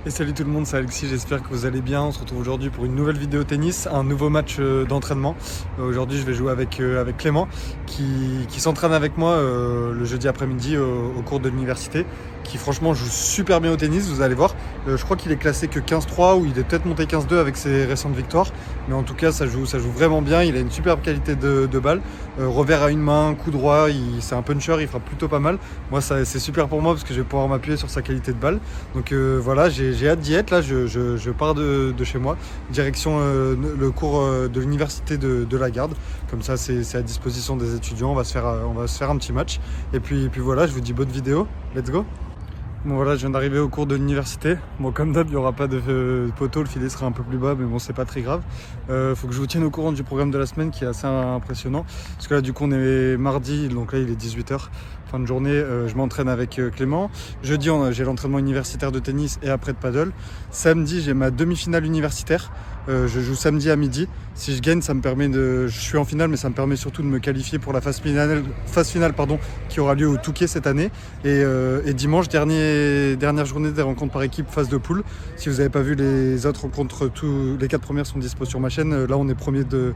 Et salut tout le monde, c'est Alexis, j'espère que vous allez bien. On se retrouve aujourd'hui pour une nouvelle vidéo tennis, un nouveau match d'entraînement. Aujourd'hui je vais jouer avec Clément qui s'entraîne avec moi le jeudi après-midi au cours de l'université, qui franchement joue super bien au tennis, vous allez voir. Je crois qu'il est classé que 15-3 ou il est peut-être monté 15-2 avec ses récentes victoires. Mais en tout cas ça joue vraiment bien, il a une superbe qualité de balle. Revers à une main, coup droit, c'est un puncher, il frappe plutôt pas mal. Moi c'est super pour moi parce que je vais pouvoir m'appuyer sur sa qualité de balle. Donc voilà, j'ai hâte d'y être. Là, je pars de chez moi, direction le cours de l'université de la Garde. Comme ça, c'est à disposition des étudiants. On va se faire un petit match. Et puis voilà, je vous dis bonne vidéo. Let's go. Bon voilà, je viens d'arriver au cours de l'université. Bon comme d'hab, il n'y aura pas de poteau, le filet sera un peu plus bas, mais bon c'est pas très grave. Faut que je vous tienne au courant du programme de la semaine qui est assez impressionnant. Parce que là du coup on est mardi, donc là il est 18 h, fin de journée, je m'entraîne avec Clément. Jeudi j'ai l'entraînement universitaire de tennis et après de paddle. Samedi j'ai ma demi-finale universitaire. Je joue samedi à midi. Si je gagne, ça me permet je suis en finale, mais ça me permet surtout de me qualifier pour la phase finale pardon, qui aura lieu au Touquet cette année. Et dimanche, dernière journée des rencontres par équipe, phase de poule. Si vous n'avez pas vu les autres rencontres, les 4 premières sont dispo sur ma chaîne. Là, on est premier de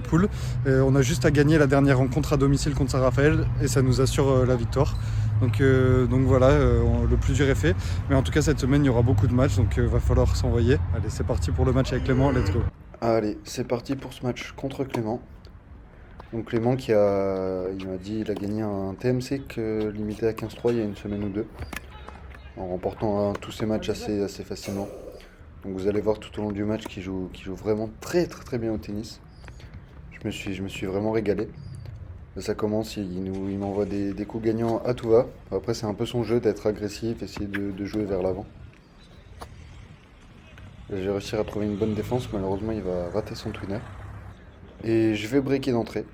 poule. On a juste à gagner la dernière rencontre à domicile contre Saint-Raphaël et ça nous assure la victoire. Donc voilà, le plus dur est fait. Mais en tout cas, cette semaine, il y aura beaucoup de matchs, donc va falloir s'envoyer. Allez, c'est parti pour le match avec Clément, let's go. Allez, c'est parti pour ce match contre Clément. Donc Clément il m'a dit, il a gagné un TMC limité à 15-3 il y a une semaine ou deux, en remportant tous ses matchs assez facilement. Donc vous allez voir tout au long du match qu'il joue vraiment très très très bien au tennis. Je me suis vraiment régalé. Là, ça commence, il m'envoie des coups gagnants à tout va. Après c'est un peu son jeu d'être agressif, essayer de jouer vers l'avant. J'ai réussi à trouver une bonne défense, malheureusement il va rater son twinner. Et je vais breaker d'entrée.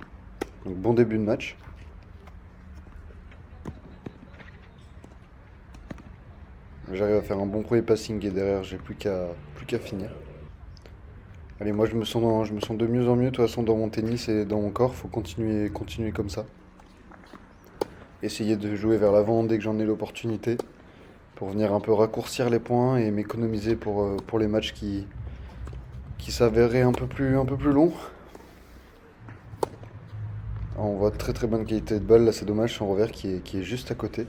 Donc bon début de match. J'arrive à faire un bon premier passing et derrière j'ai plus qu'à finir. Allez, moi je me sens de mieux en mieux de toute façon dans mon tennis et dans mon corps. Faut continuer comme ça. Essayer de jouer vers l'avant dès que j'en ai l'opportunité pour venir un peu raccourcir les points et m'économiser pour les matchs qui s'avéreraient un peu plus longs. On voit très très bonne qualité de balle. Là c'est dommage son revers qui est juste à côté.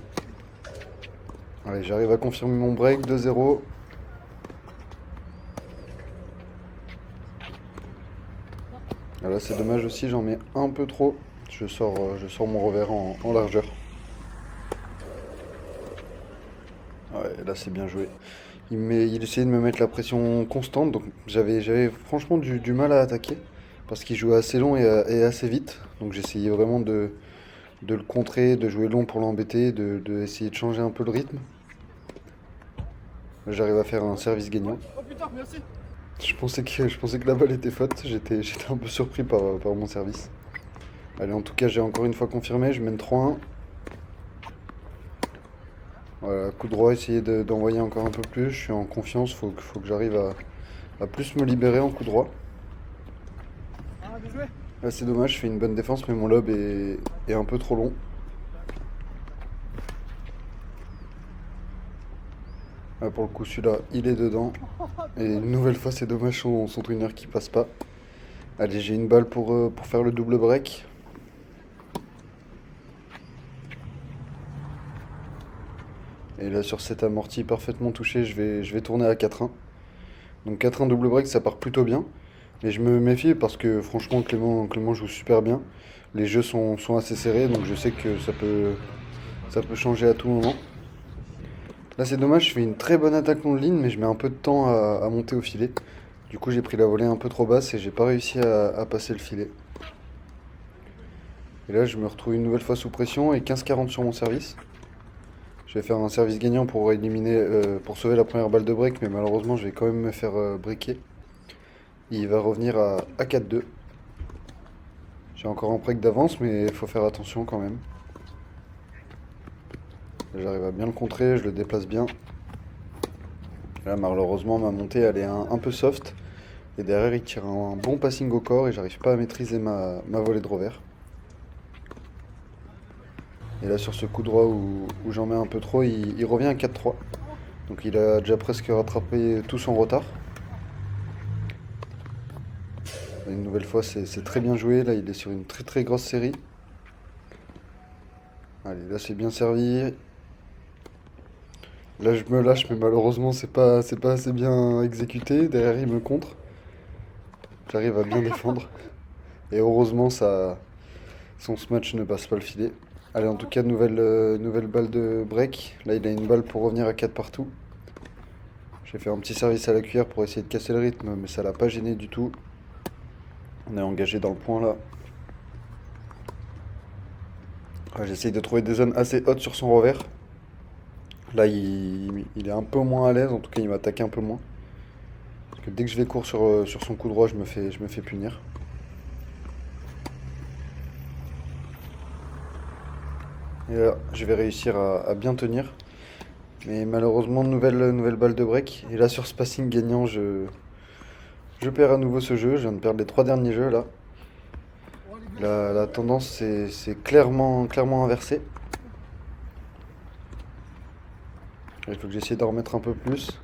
Allez, j'arrive à confirmer mon break 2-0. Là c'est dommage aussi, j'en mets un peu trop. Je sors mon revers en largeur. Ouais, là c'est bien joué. Il essayait de me mettre la pression constante, donc j'avais franchement du mal à attaquer. Parce qu'il jouait assez long et assez vite. Donc j'essayais vraiment de le contrer, de jouer long pour l'embêter, de essayer de changer un peu le rythme. J'arrive à faire un service gagnant. Je pensais que la balle était faute. J'étais un peu surpris par mon service. Allez, en tout cas, j'ai encore une fois confirmé. Je mène 3-1. Voilà, coup droit, essayer d'envoyer encore un peu plus. Je suis en confiance. Faut que j'arrive à plus me libérer en coup droit. Là, c'est dommage. Je fais une bonne défense, mais mon lob est un peu trop long. Là, pour le coup, celui-là, il est dedans. Et une nouvelle fois, c'est dommage son twinner qui passe pas. Allez, j'ai une balle pour faire le double break. Et là, sur cette amorti parfaitement touché, je vais tourner à 4-1. Donc 4-1 double break, ça part plutôt bien. Mais je me méfie parce que franchement, Clément joue super bien. Les jeux sont assez serrés, donc je sais que ça peut changer à tout moment. Là, c'est dommage, je fais une très bonne attaque long de ligne, mais je mets un peu de temps à monter au filet. Du coup, j'ai pris la volée un peu trop basse et j'ai pas réussi à passer le filet. Et là, je me retrouve une nouvelle fois sous pression et 15-40 sur mon service. Je vais faire un service gagnant pour pour sauver la première balle de break, mais malheureusement, je vais quand même me faire breaker. Il va revenir à 4-2. J'ai encore un break d'avance, mais il faut faire attention quand même. J'arrive à bien le contrer, je le déplace bien. Là, malheureusement, ma montée, elle est un peu soft. Et derrière, il tire un bon passing au corps et j'arrive pas à maîtriser ma volée de revers. Et là, sur ce coup droit où j'en mets un peu trop, il revient à 4-3. Donc il a déjà presque rattrapé tout son retard. Une nouvelle fois, c'est très bien joué. Là, il est sur une très très grosse série. Allez, là, c'est bien servi. Là, je me lâche, mais malheureusement, c'est pas assez bien exécuté. Derrière, il me contre. J'arrive à bien défendre. Et heureusement, son smash ne passe pas le filet. Allez, en tout cas, nouvelle balle de break. Là, il a une balle pour revenir à 4 partout. J'ai fait un petit service à la cuillère pour essayer de casser le rythme, mais ça l'a pas gêné du tout. On est engagé dans le point là. J'essaye de trouver des zones assez hautes sur son revers. Là, il est un peu moins à l'aise, en tout cas, il m'attaque un peu moins. Parce que dès que je vais court sur son coup droit, je me fais punir. Et là, je vais réussir à bien tenir. Mais malheureusement, nouvelle balle de break. Et là, sur ce passing gagnant, je perds à nouveau ce jeu. Je viens de perdre les 3 derniers jeux là. La tendance c'est clairement inversé. Il faut que j'essaie d'en remettre un peu plus.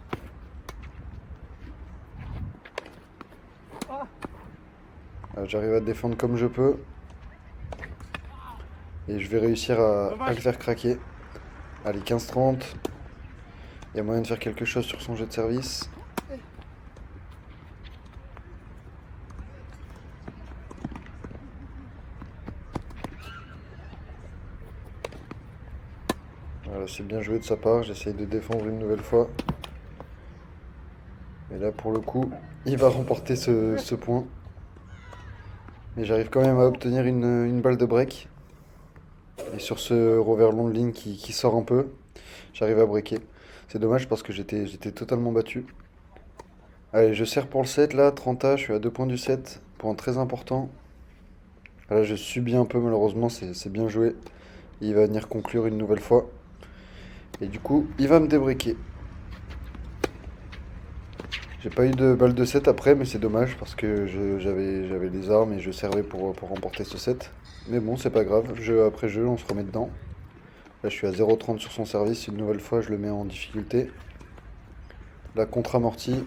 J'arrive à défendre comme je peux. Et je vais réussir à le faire craquer. Allez, 15-30. Il y a moyen de faire quelque chose sur son jeu de service. Voilà, c'est bien joué de sa part. J'essaye de défendre une nouvelle fois. Et là, pour le coup, il va remporter ce point. Mais j'arrive quand même à obtenir une balle de break. Et sur ce revers long de ligne qui sort un peu, j'arrive à breaker. C'est dommage parce que j'étais totalement battu. Allez, je serre pour le 7 là, 30A, je suis à 2 points du 7. Point très important. Là, je subis un peu malheureusement, c'est bien joué. Il va venir conclure une nouvelle fois. Et du coup, il va me débreaker. J'ai pas eu de balle de 7 après, mais c'est dommage parce que j'avais les armes et je servais pour remporter ce set. Mais bon, c'est pas grave, jeu après jeu, on se remet dedans. Là, je suis à 0,30 sur son service, une nouvelle fois, je le mets en difficulté. La contre-amortie.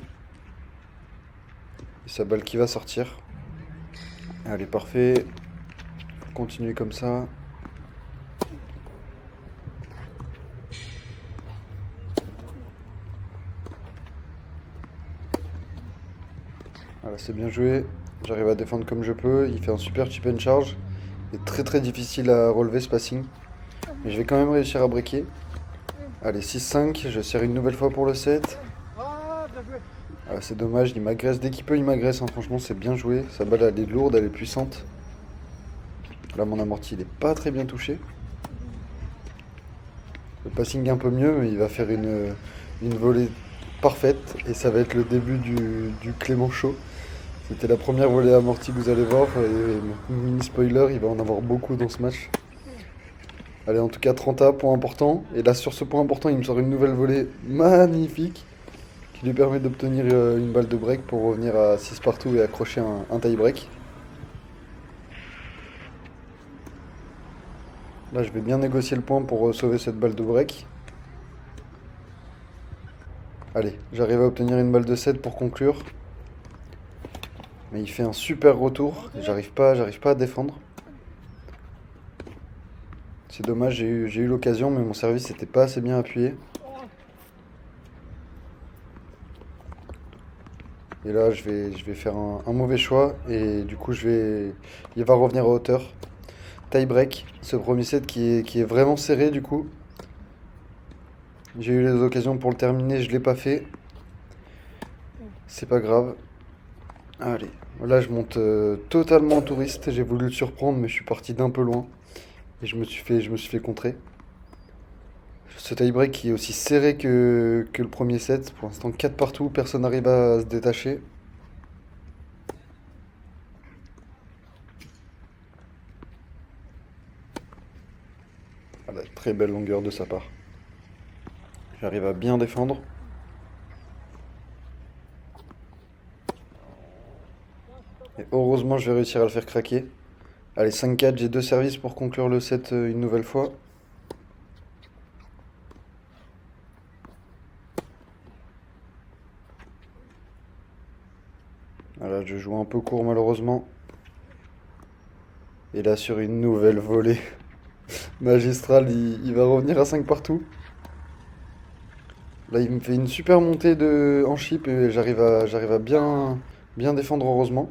Et sa balle qui va sortir. Allez, parfait. Continuer comme ça. Voilà, c'est bien joué. J'arrive à défendre comme je peux. Il fait un super chip and charge. C'est très très difficile à relever ce passing. Mais je vais quand même réussir à breaker. Allez, 6-5. Je serre une nouvelle fois pour le 7. Ah, c'est dommage, il m'agresse. Dès qu'il peut, il m'agresse. Hein. Franchement, c'est bien joué. Sa balle, elle est lourde, elle est puissante. Là, mon amorti, il est pas très bien touché. Le passing un peu mieux, mais il va faire une volée parfaite. Et ça va être le début du Clément Show. C'était la première volée amortie que vous allez voir. Et mini spoiler, il va en avoir beaucoup dans ce match. Allez, en tout cas, 30A, point important. Et là, sur ce point important, il me sort une nouvelle volée magnifique qui lui permet d'obtenir une balle de break pour revenir à 6 partout et accrocher un tie break. Là, je vais bien négocier le point pour sauver cette balle de break. Allez, j'arrive à obtenir une balle de 7 pour conclure. Mais il fait un super retour. J'arrive pas à défendre. C'est dommage, j'ai eu l'occasion, mais mon service n'était pas assez bien appuyé. Et là, je vais faire un mauvais choix. Et du coup, il va revenir à hauteur. Tie break, ce premier set qui est vraiment serré du coup. J'ai eu les occasions pour le terminer, je l'ai pas fait. C'est pas grave. Allez, là je monte totalement en touriste. J'ai voulu le surprendre, mais je suis parti d'un peu loin. Et je me suis fait contrer. Ce tie break qui est aussi serré que le premier set. Pour l'instant, 4 partout, personne n'arrive à se détacher. Voilà, très belle longueur de sa part. J'arrive à bien défendre. Et heureusement, je vais réussir à le faire craquer. Allez, 5-4, j'ai 2 services pour conclure le set une nouvelle fois. Voilà, je joue un peu court malheureusement. Et là sur une nouvelle volée magistrale, il va revenir à 5 partout. Là il me fait une super montée en chip et j'arrive à bien défendre heureusement.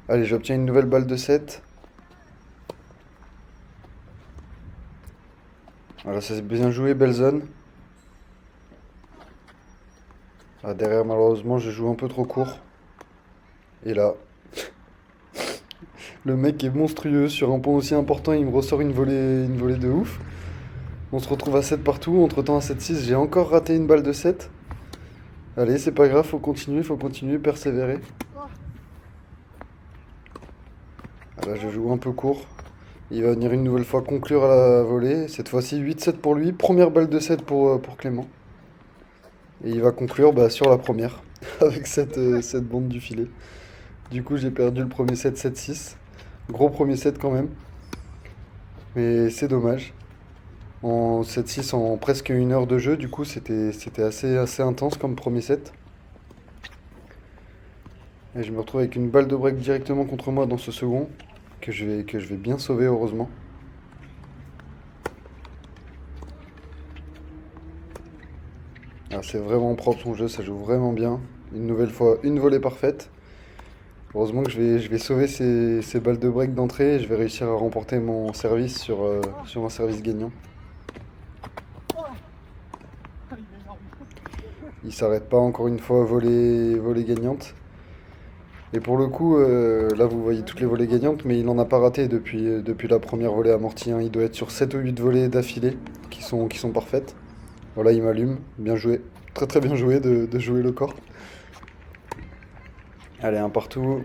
Allez, j'obtiens une nouvelle balle de 7. Voilà, ça c'est bien joué, belle zone. Ah, derrière malheureusement je joue un peu trop court. Et là, le mec est monstrueux sur un point aussi important, il me ressort une volée de ouf. On se retrouve à 7 partout, entre temps à 7-6, j'ai encore raté une balle de 7. Allez, c'est pas grave, faut continuer, persévérer. Là, je joue un peu court. Il va venir une nouvelle fois conclure à la volée. Cette fois-ci, 8-7 pour lui. Première balle de 7 pour Clément. Et il va conclure sur la première, avec cette bande du filet. Du coup, j'ai perdu le premier set 7-6. Gros premier set quand même. Mais c'est dommage. En 7-6 en presque 1 heure de jeu, du coup c'était assez intense comme premier set. Et je me retrouve avec une balle de break directement contre moi dans ce second, que je vais bien sauver heureusement. Ah, c'est vraiment propre son jeu, ça joue vraiment bien. Une nouvelle fois, une volée parfaite. Heureusement que je vais sauver ces balles de break d'entrée et je vais réussir à remporter mon service sur un service gagnant. Il s'arrête pas encore une fois à volée gagnante. Et pour le coup, là vous voyez toutes les volées gagnantes, mais il n'en a pas raté depuis la première volée amortie, hein. Il doit être sur 7 ou 8 volées d'affilée qui sont parfaites. Voilà, il m'allume. Bien joué. Très très bien joué de jouer le corps. Allez, un partout.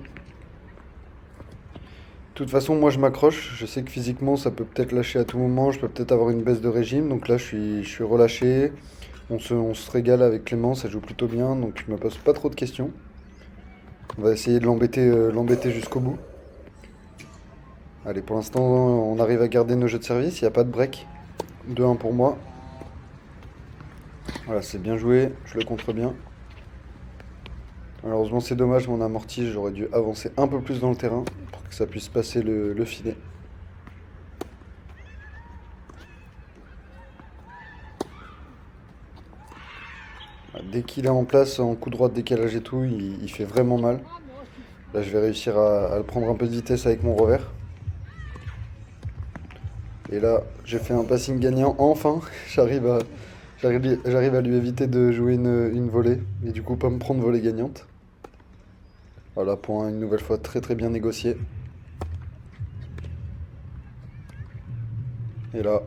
De toute façon, moi je m'accroche. Je sais que physiquement ça peut peut-être lâcher à tout moment. Je peux peut-être avoir une baisse de régime. Donc là je suis relâché. On se régale avec Clément, ça joue plutôt bien. Donc je me pose pas trop de questions. On va essayer de l'embêter jusqu'au bout. Allez, pour l'instant, on arrive à garder nos jeux de service. Il n'y a pas de break. 2-1 pour moi. Voilà, c'est bien joué. Je le contre bien. Malheureusement, c'est dommage, mon amorti. J'aurais dû avancer un peu plus dans le terrain pour que ça puisse passer le filet. Dès qu'il est en place, en coup droit de décalage et tout, il fait vraiment mal. Là, je vais réussir à le prendre un peu de vitesse avec mon revers. Et là, j'ai fait un passing gagnant, enfin. J'arrive à lui éviter de jouer une volée. Et du coup, pas me prendre volée gagnante. Voilà, point une nouvelle fois très très bien négocié. Et là,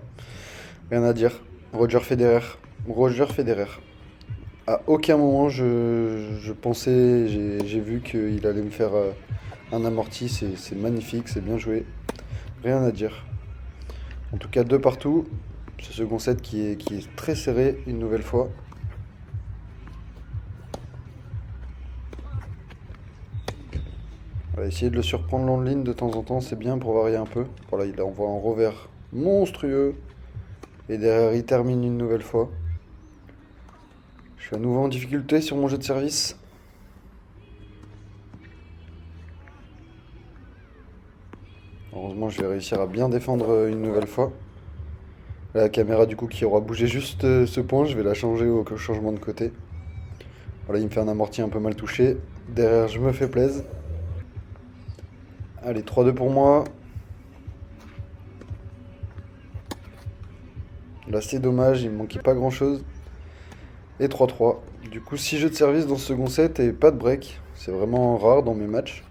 rien à dire. Roger Federer. Roger Federer. À aucun moment je pensais, j'ai vu qu'il allait me faire un amorti. C'est magnifique, c'est bien joué. Rien à dire. En tout cas, 2 partout. Ce second set qui est très serré une nouvelle fois. On va essayer de le surprendre long de ligne de temps en temps, c'est bien pour varier un peu. Voilà, il envoie un revers monstrueux. Et derrière, il termine une nouvelle fois. Je suis à nouveau en difficulté sur mon jeu de service. Heureusement, je vais réussir à bien défendre une nouvelle fois. La caméra du coup qui aura bougé juste ce point, je vais la changer au changement de côté. Voilà, il me fait un amorti un peu mal touché. Derrière, je me fais plaisir. Allez, 3-2 pour moi. Là, c'est dommage, il me manquait pas grand chose. Et 3-3. Du coup, 6 jeux de service dans ce second set et pas de break. C'est vraiment rare dans mes matchs.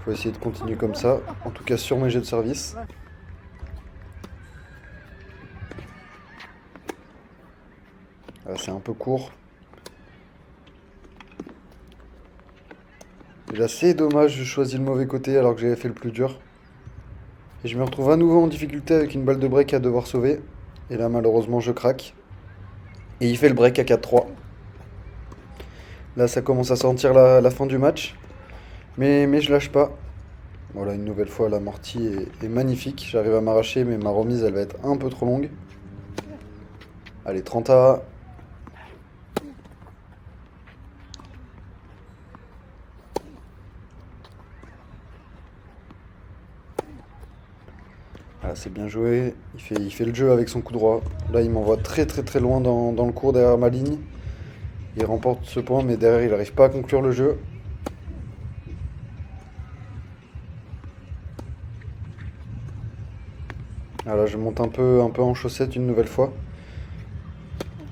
Faut essayer de continuer comme ça. En tout cas, sur mes jeux de service. Là, c'est un peu court. Et là, c'est dommage, je choisis le mauvais côté alors que j'avais fait le plus dur. Et je me retrouve à nouveau en difficulté avec une balle de break à devoir sauver. Et là, malheureusement, je craque. Et il fait le break à 4-3. Là, ça commence à sentir la fin du match. Mais je lâche pas. Voilà, une nouvelle fois, l'amorti est magnifique. J'arrive à m'arracher, mais ma remise, elle va être un peu trop longue. Allez, 30A. Voilà, c'est bien joué. Il fait le jeu avec son coup droit. Là, il m'envoie très très très loin dans le court derrière ma ligne. Il remporte ce point, mais derrière, il n'arrive pas à conclure le jeu. Voilà, je monte un peu en chaussette une nouvelle fois.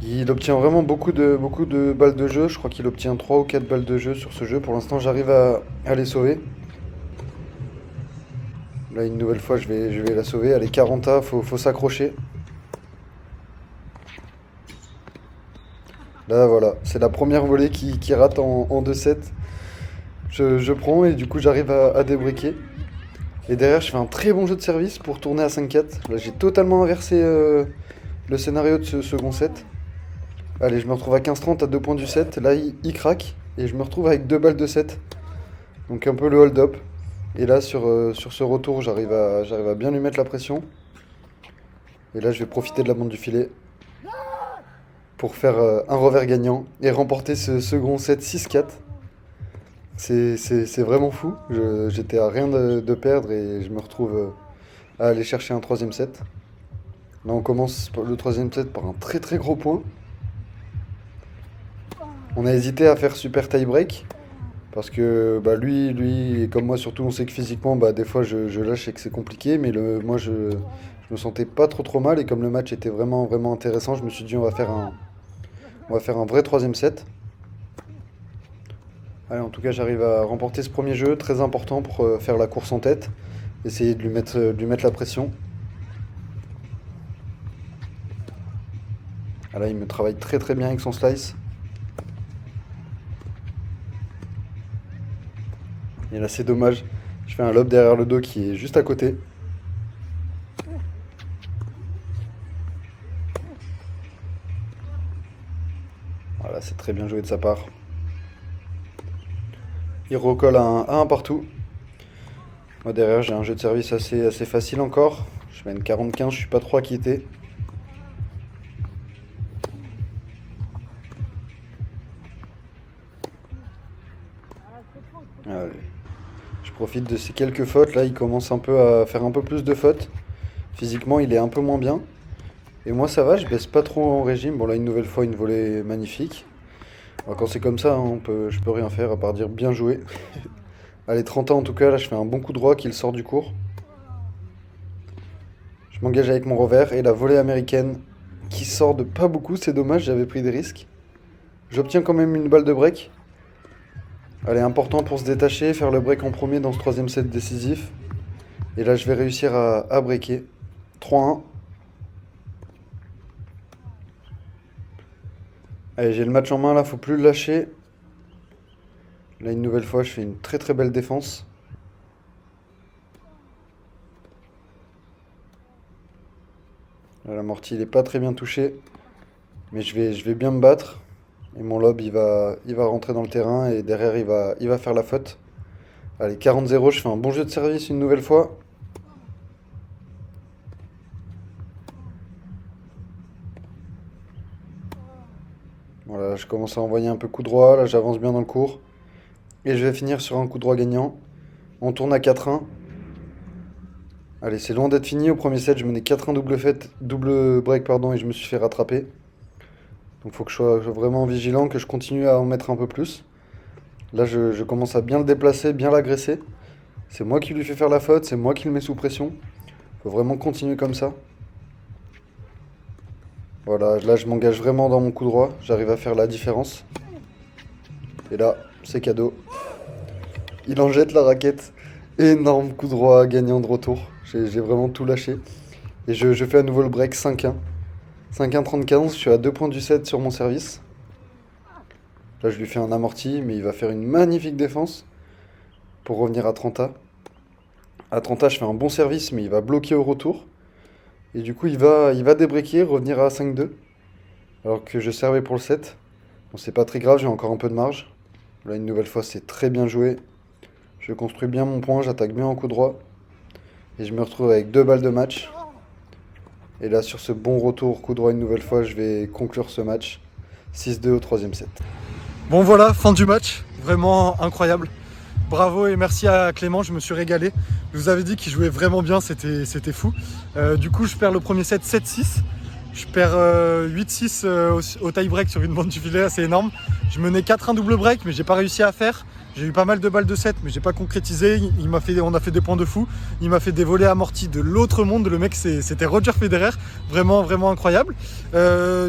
Il obtient vraiment beaucoup de balles de jeu. Je crois qu'il obtient 3 ou 4 balles de jeu sur ce jeu. Pour l'instant, j'arrive à les sauver. Là, une nouvelle fois, je vais la sauver. Allez, 40A, faut s'accrocher. Là, voilà, c'est la première volée qui rate en 2-7. Je prends et du coup, j'arrive à débriquer. Et derrière, je fais un très bon jeu de service pour tourner à 5-4. Là, j'ai totalement inversé le scénario de ce second set. Allez, je me retrouve à 15-30 à 2 points du set. Là, il craque et je me retrouve avec 2 balles de 7. Donc un peu le hold-up. Et là, sur ce retour, j'arrive à bien lui mettre la pression. Et là, je vais profiter de la bande du filet pour faire un revers gagnant et remporter ce second set 6-4. C'est vraiment fou. J'étais à rien de perdre et je me retrouve à aller chercher un troisième set. Là, on commence le troisième set par un très très gros point. On a hésité à faire super tie break. Parce que bah, lui, et comme moi surtout, on sait que physiquement, bah, des fois je lâche et que c'est compliqué. Mais moi, je me sentais pas trop mal. Et comme le match était vraiment, vraiment intéressant, je me suis dit, on va faire un vrai troisième set. Allez, en tout cas, j'arrive à remporter ce premier jeu, très important pour faire la course en tête. Essayer de lui mettre la pression. Ah, là, il me travaille très très bien avec son slice. Et là, c'est dommage. Je fais un lob derrière le dos qui est juste à côté. Voilà, c'est très bien joué de sa part. Il recolle à un partout. Moi, derrière, j'ai un jeu de service assez facile encore. Je mène 40-15, je suis pas trop inquiété. Allez. Je profite de ces quelques fautes. Là, il commence un peu à faire un peu plus de fautes. Physiquement, il est un peu moins bien. Et moi, ça va, je baisse pas trop en régime. Bon, là, une nouvelle fois, une volée magnifique. Alors, quand c'est comme ça, hein, je peux rien faire à part dire bien joué. Allez, 30 ans en tout cas. Là, je fais un bon coup droit qui le sort du court. Je m'engage avec mon revers. Et la volée américaine qui sort de pas beaucoup. C'est dommage, j'avais pris des risques. J'obtiens quand même une balle de break. Allez, important pour se détacher, faire le break en premier dans ce troisième set décisif. Et là, je vais réussir à breaker. 3-1. Allez, j'ai le match en main là, faut plus le lâcher. Là, une nouvelle fois, je fais une très très belle défense. Là, l'amorti, il est pas très bien touché. Mais je vais bien me battre. Et mon lob, il va rentrer dans le terrain et derrière, il va faire la faute. Allez, 40-0, je fais un bon jeu de service une nouvelle fois. Voilà, je commence à envoyer un peu coup droit. Là, j'avance bien dans le court. Et je vais finir sur un coup droit gagnant. On tourne à 4-1. Allez, c'est loin d'être fini. Au premier set, je menais 4-1 double break, pardon, et je me suis fait rattraper. Donc il faut que je sois vraiment vigilant, que je continue à en mettre un peu plus. Là, je commence à bien le déplacer, bien l'agresser. C'est moi qui lui fais faire la faute, c'est moi qui le mets sous pression. Il faut vraiment continuer comme ça. Voilà, là je m'engage vraiment dans mon coup droit. J'arrive à faire la différence. Et là, c'est cadeau. Il en jette la raquette. Énorme coup droit gagnant de retour. J'ai vraiment tout lâché. Et je fais à nouveau le break 5-1. 5-1, 30-15, je suis à 2 points du set sur mon service. Là, je lui fais un amorti, mais il va faire une magnifique défense pour revenir à 30A. À 30A, je fais un bon service, mais il va bloquer au retour. Et du coup, il va débreaker, revenir à 5-2. Alors que je servais pour le set. Bon, c'est pas très grave, j'ai encore un peu de marge. Là, une nouvelle fois, c'est très bien joué. Je construis bien mon point, j'attaque bien en coup droit. Et je me retrouve avec 2 balles de match. Et là, sur ce bon retour, coup droit une nouvelle fois, je vais conclure ce match. 6-2 au troisième set. Bon voilà, fin du match, vraiment incroyable. Bravo et merci à Clément, je me suis régalé. Je vous avais dit qu'il jouait vraiment bien, c'était fou. Du coup, je perds le premier set 7-6. Je perds 8-6 au tie-break sur une bande du filet assez énorme. Je menais 4-1 double break, mais j'ai pas réussi à faire. J'ai eu pas mal de balles de 7, mais j'ai pas concrétisé. On a fait des points de fou. Il m'a fait des volets amortis de l'autre monde. Le mec, c'était Roger Federer. Vraiment, vraiment incroyable.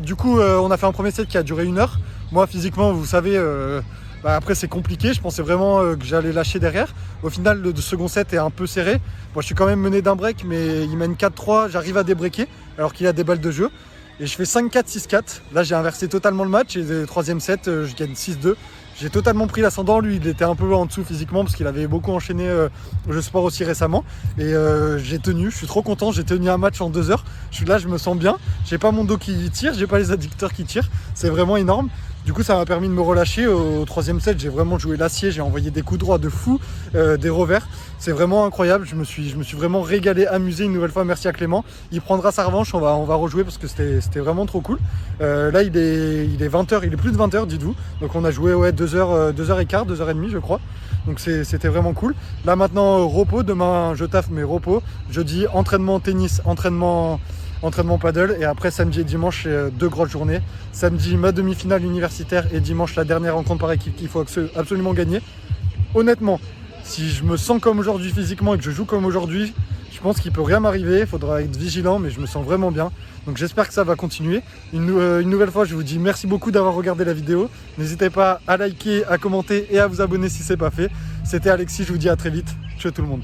Du coup, on a fait un premier set qui a duré 1 heure. Moi, physiquement, vous savez, après, c'est compliqué. Je pensais vraiment que j'allais lâcher derrière. Au final, le second set est un peu serré. Moi, je suis quand même mené d'un break, mais il mène 4-3. J'arrive à débreaker alors qu'il a des balles de jeu. Et je fais 5-4, 6-4. Là, j'ai inversé totalement le match. Et le troisième set, je gagne 6-2. J'ai totalement pris l'ascendant. Lui, il était un peu en dessous physiquement parce qu'il avait beaucoup enchaîné au jeu sport aussi récemment. Et j'ai tenu. Je suis trop content. J'ai tenu un match en 2 heures. Là, je me sens bien. J'ai pas mon dos qui tire. J'ai pas les adducteurs qui tirent. C'est vraiment énorme. Du coup, ça m'a permis de me relâcher. Au troisième set, j'ai vraiment joué l'acier. J'ai envoyé des coups droits de fou, des revers. C'est vraiment incroyable. Je me suis vraiment régalé, amusé une nouvelle fois. Merci à Clément. Il prendra sa revanche. On va rejouer parce que c'était vraiment trop cool. Là, il est 20h. Il est plus de 20h, dites-vous. Donc, on a joué 2h15, 2h30, je crois. Donc, c'était vraiment cool. Là, maintenant, repos. Demain, je taffe, mais repos. Jeudi, entraînement tennis, entraînement paddle, et après samedi et dimanche 2 grosses journées. Samedi ma demi-finale universitaire et dimanche la dernière rencontre par équipe qu'il faut absolument gagner. Honnêtement, si je me sens comme aujourd'hui physiquement et que je joue comme aujourd'hui, je pense qu'il peut rien m'arriver, il faudra être vigilant, mais je me sens vraiment bien. Donc j'espère que ça va continuer. Une nouvelle fois, je vous dis merci beaucoup d'avoir regardé la vidéo. N'hésitez pas à liker, à commenter et à vous abonner si ce n'est pas fait. C'était Alexis, je vous dis à très vite. Ciao tout le monde.